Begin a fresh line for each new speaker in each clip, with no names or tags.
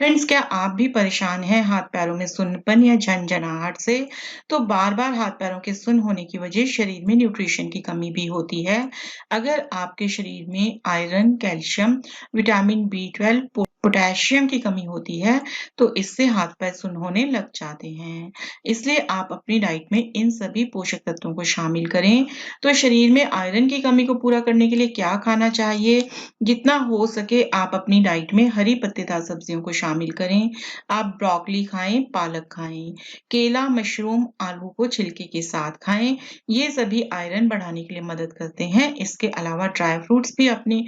Friends, क्या आप भी परेशान हैं हाथ पैरों में सुन्नपन या झनझनाहट से? तो बार-बार हाथ पैरों के सुन्न होने की वजह शरीर में न्यूट्रिशन की कमी भी होती है। अगर आपके शरीर में iron, calcium, vitamin B 12, potassium की कमी होती है, तो इससे हाथ पैर सुन्न होने लग जाते हैं। इसलिए आप अपनी डाइट में इन सभी पोषक तत्वों को शामिल करें। तो शरीर में आयरन की कमी को पूरा करने के लिए क्या खाना चाहिए? जितना हो सके आप अपनी डाइट में हरी पत्तेदार सब्जियों को शामिल करें। आप ब्रोकली खाएं, पालक खाएं, केला, मशरूम, आलू को छिलके के साथ खाएं। ये सभी आयरन बढ़ाने के लिए मदद करते हैं। इसके अलावा ड्राई फ्रूट्स भी अपनी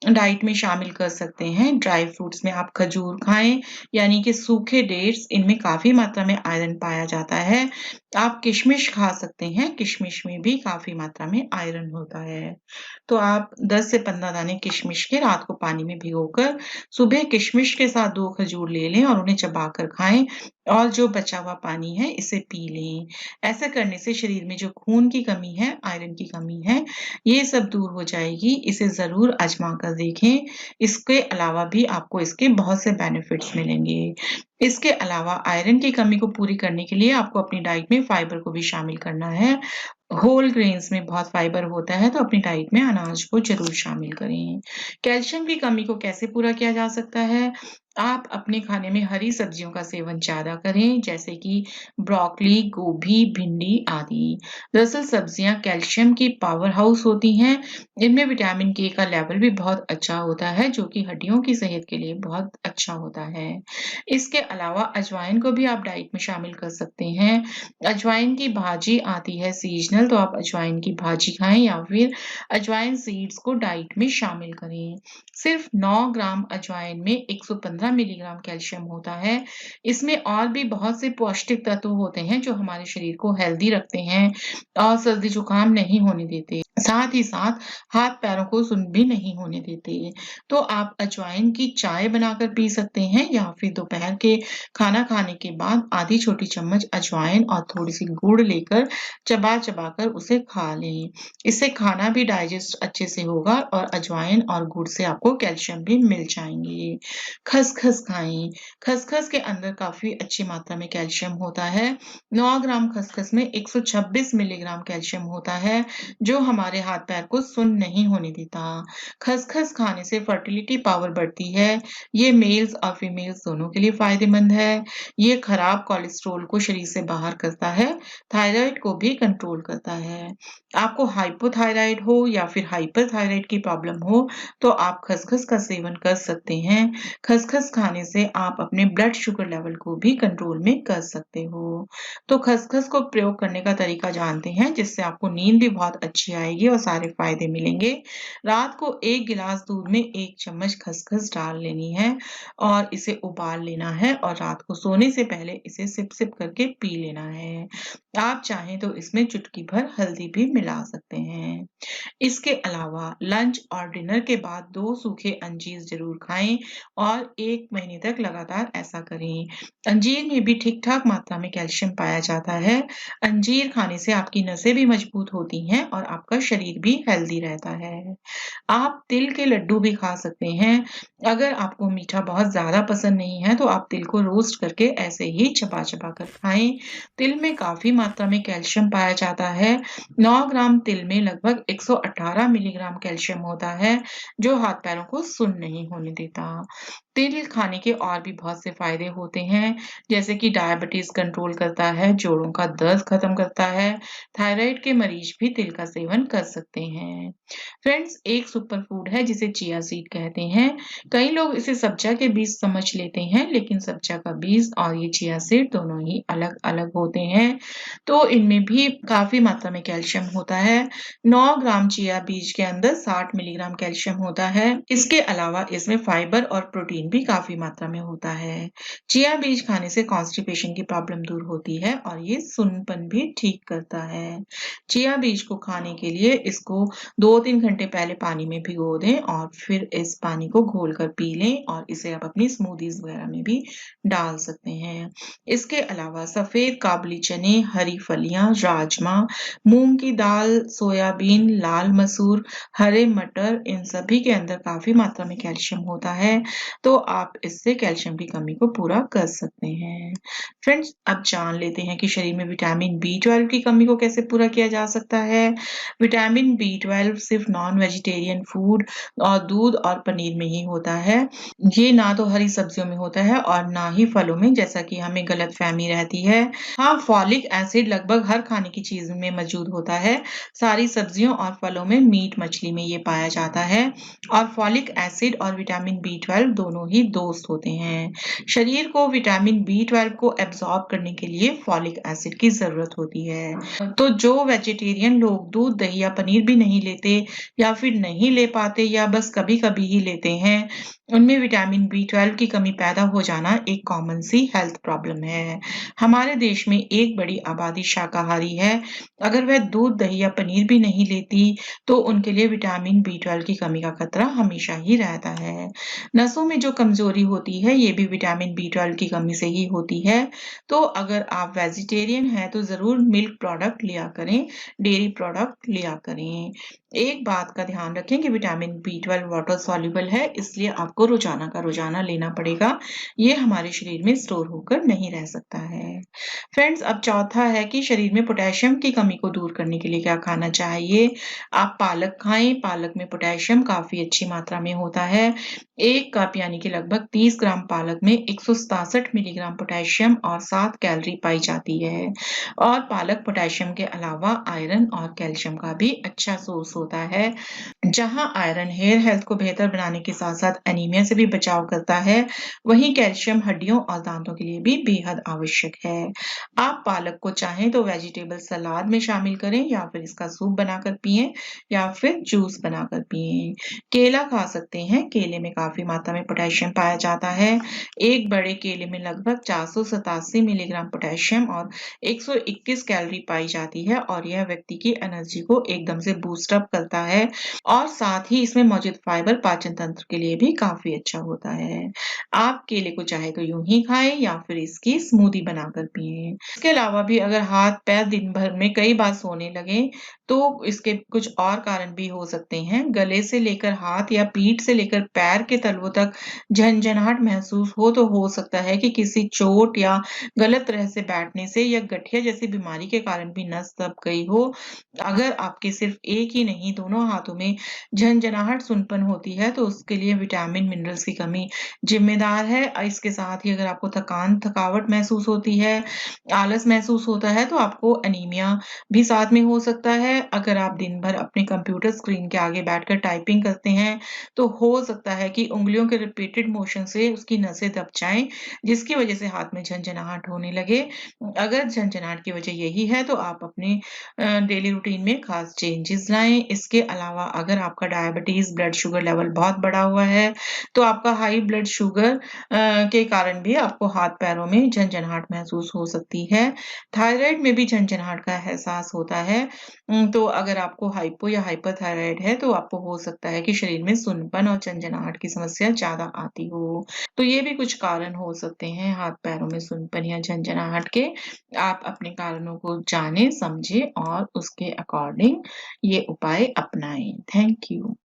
डाइट में शामिल कर सकते हैं। ड्राई फ्रूट्स में आप खजूर खाएं, यानी कि सूखे डेट्स, इनमें काफी मात्रा में आयरन पाया जाता है। आप किशमिश खा सकते हैं, किशमिश में भी काफी मात्रा में आयरन होता है। तो आप 10 से 15 दाने किशमिश के रात को पानी में भिगोकर सुबह किशमिश के साथ 2 खजूर ले लें और उन्हें चबाकर खाएं और जो बचा हुआ पानी है इसे पी लें। ऐसा करने से शरीर में जो खून की कमी है, आयरन की कमी है, ये सब दूर हो जाएगी। इसे ज़रूर आज़मा कर देखें। इसके अलावा भी आपको इसके बहुत से बेनिफिट्स मिलेंगे। इसके अलावा आयरन की कमी को पूरी करने के लिए आपको अपनी डाइट में फाइबर को भी शामिल करना है। होल ग्रेन्स में बहुत फाइबर होता है, तो अपनी डाइट में अनाज को ज़रूर शामिल करें। कैल्शियम की कमी को कैसे पूरा किया जा सकता है? आप अपने खाने में हरी सब्जियों का सेवन ज़्यादा करें, जैसे कि ब्रोकली, गोभी, भिंडी आदि। दरअसल सब्जियां कैल्शियम की पावर हाउस होती हैं। इनमें विटामिन के का लेवल भी बहुत अच्छा होता है, जो कि हड्डियों की सेहत के लिए बहुत अच्छा होता है। इसके अलावा अजवाइन को भी आप डाइट में शामिल कर सकते हैं। अजवाइन की भाजी आती है सीजनल, तो आप अजवाइन की भाजी खाएं या फिर अजवाइन सीड्स को डाइट में शामिल करें। सिर्फ 9 ग्राम अजवाइन में 115 मिलीग्राम कैल्शियम होता है। इसमें और भी बहुत से पौष्टिक तत्व होते हैं जो हमारे शरीर को हेल्दी रखते हैं और सर्दी जुकाम नहीं होने देते। साथ ही साथ हाथ पैरों को सुन्न भी नहीं होने देते। तो आप अजवाइन की चाय बनाकर पी सकते हैं या फिर दोपहर के खाना खाने के बाद आधी छोटी चम्मच अजवाइन और थोड़ी सी गुड़ लेकर चबा कर उसे खा लें। इससे खाना भी डाइजेस्ट अच्छे से होगा और अजवाइन और गुड़ से आपको कैल्शियम भी मिल जाएंगे। खसखस खाएं। खसखस के अंदर काफी अच्छी मात्रा में कैल्शियम होता है। 9 ग्राम खसखस में 126 मिलीग्राम कैल्शियम होता है, जो हमारे हाथ पैर को सुन्न नहीं होने देता। खसखस खाने से फर्टिलिटी पावर बढ़ती है। ये मेल्स और फीमेल्स दोनों के लिए फायदेमंद है। ये खराब कोलेस्ट्रॉल को शरीर से बाहर करता है। थायराइड को भी कंट्रोल करता है। आपको हाइपोथायराइड हो या फिर हाइपरथायराइड की प्रॉब्लम हो, तो आप खसखस का सेवन कर सकते हैं। खसखस खाने से आप अपने ब्लड शुगर लेवल को भी कंट्रोल में कर सकते हो। तो खसखस को प्रयोग करने का तरीका जानते हैं, जिससे आपको नींद भी बहुत अच्छी आएगी और सारे फायदे मिलेंगे। रात को 1 गिलास दूध में 1 चम्मच खसखस डाल लेनी है और इसे उबाल लेना है और रात को सोने से पहले इसे सिप-सिप करके पी लेना है। आप चाहें तो इसमें चुटकी भर हल्दी भी मिला सकते हैं। इसके अलावा लंच और डिनर के बाद 2 सूखे अंजीर ज़रूर खाएँ और 1 महीने तक लगातार ऐसा करें। अंजीर में भी ठीक-ठाक मात्रा में कैल्शियम पाया जाता है। अंजीर खाने से आपकी नसें भी मजबूत होती हैं और आपका शरीर भी हेल्दी रहता है। आप तिल के लड्डू भी खा सकते हैं। अगर आपको मीठा बहुत ज़्यादा पसंद नहीं है, तो आप तिल को रोस्ट करके ऐसे ही चबा-चबा कर खाएँ। तिल में काफ़ी मात्रा में कैल्शियम पाया जाता है। 9 ग्राम तिल में लगभग 118 मिलीग्राम कैल्शियम होता है, जो हाथ पैरों को सुन्न नहीं होने देता। तिल खाने के और भी बहुत से फायदे होते हैं, जैसे कि डायबिटीज कंट्रोल करता है, जोड़ों का दर्द खत्म करता है। थायराइड के मरीज भी तिल का सेवन कर सकते हैं। फ्रेंड्स, एक सुपर फूड है जिसे चिया सीड कहते हैं। कई लोग इसे सब्जा के बीज समझ लेते हैं, लेकिन सब्जा का बीज और ये चिया सीड दोनों ही अलग अलग होते हैं। तो इनमें भी काफी मात्रा में कैल्शियम होता है। 9 ग्राम चिया बीज के अंदर 60 मिलीग्राम कैल्शियम होता है। इसके अलावा इसमें फाइबर और प्रोटीन भी काफी मात्रा में होता है। चिया बीज खाने से कॉन्स्टिपेशन की प्रॉब्लम दूर होती है और ये सुन्नपन भी ठीक करता है। चिया बीज को खाने के लिए इसको 2-3 घंटे पहले पानी में भिगो दें और फिर इस पानी को घोलकर पी लें और इसे आप अपनी स्मूदीज वगैरह में भी डाल सकते हैं। इसके अलावा सफेद काबुली चने, हरी फलियां, राजमा, मूंग की दाल, सोयाबीन, लाल मसूर, हरे मटर, इन सभी के अंदर काफी मात्रा में कैल्शियम होता है। तो तो आप इससे कैल्शियम की कमी को पूरा कर सकते हैं। फ्रेंड्स, अब जान लेते हैं कि शरीर में विटामिन B12 की कमी को कैसे पूरा किया जा सकता है। विटामिन B12 सिर्फ नॉन वेजिटेरियन फूड और दूध और पनीर में ही होता है। ये ना तो हरी सब्जियों में होता है और ना ही फलों में, जैसा कि हमें गलतफहमी रहती है। हाँ, फॉलिक एसिड लगभग हर खाने की चीज में मौजूद होता है। सारी सब्जियों और फलों में, मीट मछली में ये पाया जाता है और फॉलिक एसिड और विटामिन B12 दोनों ही दोस्त होते हैं। शरीर को विटामिन B12 को एब्जॉर्ब करने के लिए फॉलिक एसिड की जरूरत होती है। तो जो वेजिटेरियन लोग दूध, दही या पनीर भी नहीं लेते या फिर नहीं ले पाते या बस कभी-कभी ही लेते हैं, उनमें विटामिन B12 की कमी पैदा हो जाना एक कॉमन सी हेल्थ प्रॉब्लम है। हमारे देश में एक बड़ी आबादी शाकाहारी है। अगर वह दूध, दही या पनीर भी नहीं लेती, तो उनके लिए विटामिन B12 की कमी का खतरा हमेशा ही रहता है। नसों में जो कमजोरी होती है, ये भी विटामिन B12 की कमी से ही होती है। तो अगर आप वेजिटेरियन हैं, तो जरूर मिल्क प्रोडक्ट लिया करें, डेयरी प्रोडक्ट लिया करें। एक बात का ध्यान रखें कि विटामिन B12 वाटर सॉल्युबल है, इसलिए आपको रोजाना का रोजाना लेना पड़ेगा। ये हमारे शरीर में स्टोर होकर नहीं रह सकता है। फ्रेंड्स, अब चौथा है कि शरीर में पोटेशियम की कमी को दूर करने के लिए क्या खाना चाहिए। आप पालक खाएं। पालक में पोटेशियम काफी अच्छी मात्रा में होता है। 1 कप यानी कि लगभग 30 ग्राम पालक में 167 मिलीग्राम पोटेशियम और 7 कैलोरी पाई जाती है। और पालक पोटेशियम के अलावा आयरन और कैल्शियम का भी अच्छा सोर्स होता है। जहां आयरन हेयर हेल्थ को बेहतर बनाने के साथ साथ एनीमिया से भी बचाव करता है, वहीं कैल्शियम हड्डियों और दांतों के लिए भी बेहद आवश्यक है। आप पालक को चाहें तो वेजिटेबल सलाद में शामिल करें या फिर इसका सूप बनाकर पिएं या फिर जूस बनाकर पिएं। केला खा सकते हैं। केले में काफी मात्रा में पोटेशियम पाया जाता है। एक बड़े केले में लगभग 487 मिलीग्राम पोटेशियम और 121 कैलोरी पाई जाती है और यह व्यक्ति की एनर्जी को एकदम से बूस्ट अप करता है और साथ ही इसमें मौजूद फाइबर पाचन तंत्र के लिए भी काफी अच्छा होता है। आप केले को चाहे तो यूं ही खाएं या फिर इसकी स्मूदी बनाकर पिएं। इसके अलावा भी अगर हाथ पैर दिन भर में कई बार सोने लगे, तो इसके कुछ और कारण भी हो सकते हैं। गले से लेकर हाथ या पीठ से लेकर पैर के तलवों तक झंझनाहट महसूस हो सकता है कि किसी चोट या गलत तरह से बैठने से या गठिया जैसी बीमारी के कारण भी नस दब गई हो। अगर आपके सिर्फ एक ही नहीं, दोनों हाथों में झंझनाहट सुनपन होती है, तो उसके लिए विटामिन मिनरल्स की कमी जिम्मेदार है। इसके साथ ही अगर आपको थकावट महसूस होती है, आलस महसूस होता है, तो आपको एनीमिया भी साथ में हो सकता है। अगर आप दिन भर अपने कंप्यूटर स्क्रीन के आगे बैठकर टाइपिंग करते हैं, तो हो सकता है कि उंगलियों के रिपीटेड मोशन से उसकी नसें दब जाएं, जिसकी वजह से हाथ में झंझनाहट होने लगे। अगर झंझनाहट की वजह यही है, तो आप अपने डेली रूटीन में खास चेंजेस लाएं। इसके अलावा अगर आपका डायबिटीज, ब्लड शुगर लेवल बहुत बढ़ा हुआ है, तो आपका हाई ब्लड शुगर के कारण भी आपको हाथ पैरों में झंझनाहट महसूस हो सकती है। थायराइड में भी झंझनाहट का एहसास होता है। तो अगर आपको हाइपो या हाइपरथायराइड है, तो आपको हो सकता है कि शरीर में सुन्नपन और झंझनाहट की समस्या ज्यादा आती हो। तो ये भी कुछ कारण हो सकते हैं हाथ पैरों में सुन्नपन या झंझनाहट के। आप अपने कारणों को जानें, समझें और उसके अकॉर्डिंग ये उपाय अपनाएं। Thank you.